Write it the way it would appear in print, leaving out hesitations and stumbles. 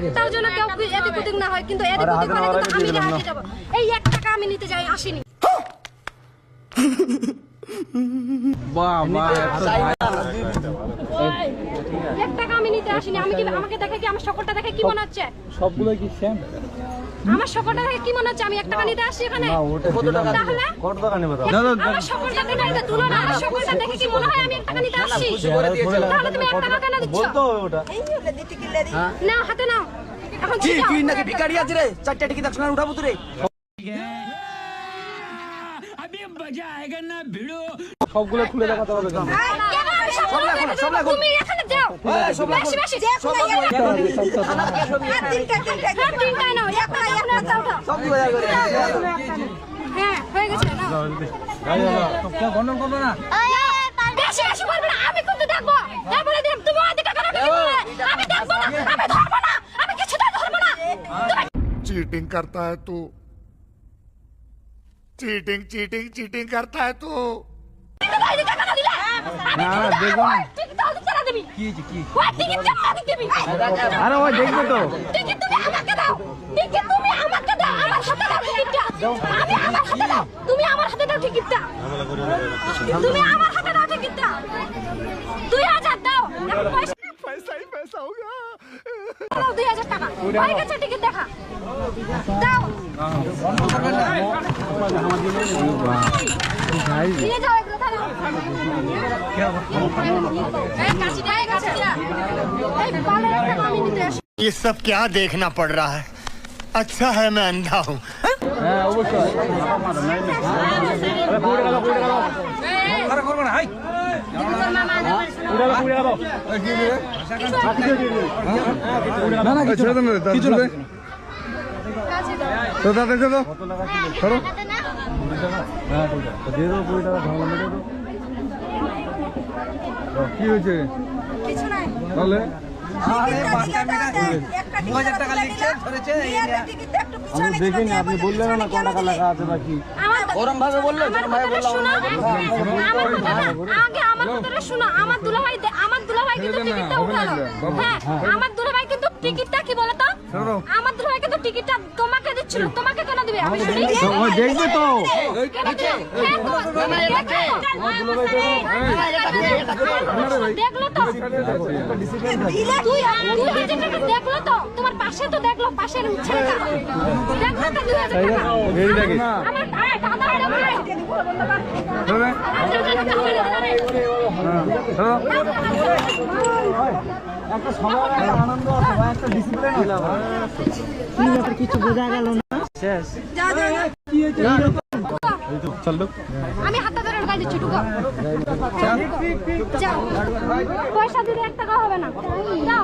একটাও যেন কেউ এদিক ওদিক না হয়, কিন্তু এদিক ওদিক হলে কিন্তু আমি হারিয়ে যাব। এই 1 টাকা আমি নিতে যাই আসিনি। বাহ বাহ, 1 টাকা আমি নিতে আসিনি। আমি কি আমাকে দেখে কি আমার সকলটা দেখে কি মনে হচ্ছে? সবগুলো কি সেম? আমার সকলটা দেখে কি মনে হচ্ছে আমি 1 টাকা নিতে আসি এখানে? তাহলে কত টাকা নেবে? আমার সকলটা দেখে এটা তুলনা, আমার সকলটা দেখে কি মনে হয় আমি 1 টাকা নিতে আসি? তাহলে তুমি 1 টাকা কেন দিচ্ছ? বলতো ওটা না, হাতে নাও। এখন কি তুই নাকি ভিখারি আছিস রে? 4টা টিকিট একসঙ্গে উঠাবো তুই রে। সবগুলো খুলে দেখাতে হবে কেন? তুমি এখানে যাও। বেশি বেশি তিনটাই নাও, একটা উঠাও। হ্যাঁ, হয়ে গেছে না? গন্ডল করবে না? বেশি বেশি বলবে না, আমি কিন্তু দেখবো। বলে দিলাম তুমি ওদিকে কেন টিকে বললে? আমি দেখবো না, আমি ধরবো না, আমি কিছুটা ধরবো না। चीटिंग करता है तू, चीटिंग चीटिंग चीटिंग करता है तू। ওদিকে কেন দিলে? না দেখবো না। টিকিট দাও, ওদিকে কেন দিবি? কি কি? ওই টিকিট দাও, ওদিকে দিবি। আরে ওই দেখবে তো। টিকিট তুমি আমাকে দাও, টিকিট তুমি আমাকে দাও, আমার হাতে দাও টিকিটটা। আমি আমার হাতে দাও, তুমি আমার হাতে দাও টিকিটটা। তুমি আমার হাতে দাও টিকিটটা। 2000 দাও, এখন পয়সা पैसा ही पैसा होगा। দাও, 2000 টাকা। হয়ে গেছে টিকিট দেখা। দাও। নিয়ে যাও এগুলো তাহলে। এই কাশি দে, কাশি দে। এই পালের টাকা আমি নিতে আসি। ये सब क्या देखना पड़ रहा है? अच्छा है मैं अंधा हूँ। হ্যাঁ অবশ্যই। আরে পুরো গেল, পুরো গেল। আরে করব না, হাই। না না কিছু না, কিছু না। তো দাদা দেখো তো ধরো। হ্যাঁ দিয়ে দাও 20 টাকা ঝামেলা মেটে দাও। কি হয়েছে কিছু নাই। তাহলে? টাকা লিখছে ধরেছে আমি দেখিনি, আপনি বললেন না কত টাকা লেখা আছে বাকি। গরম ভাবে বললে আমার কথাটা শোনো। আগে আমার কথাটা শোনো। আমার দুলাভাই কিন্তু টিকিটটা উঠালো। হ্যাঁ, আমার দুলাভাই কিন্তু টিকিটটা কি বলো তো? আমার দুলাভাই কিন্তু টিকিটটা তোমাকে দিচ্ছিল। তোমাকে কেন দিবে? আমি শুনি। ওই দেখবে তো। কেন দিবে? দেখলো তো? তুই হাজার টাকা দেখলো তো? তোমার পাশে তো দেখলো, পাশের ছেলেটা দেখলো তো 2000 টাকা। আমার দাদা একটা সবার আনন্দ আছে ভাই, একটা ডিসিপ্লিন আছে। কিছু বোঝা গেল না। শেষ। চল ঢুক। আমি হাতটা ধরে ঢুকাই দিচ্ছি, ঢুকাও। যাও। পয়সা দিলে 1 টাকা হবে না। যাও।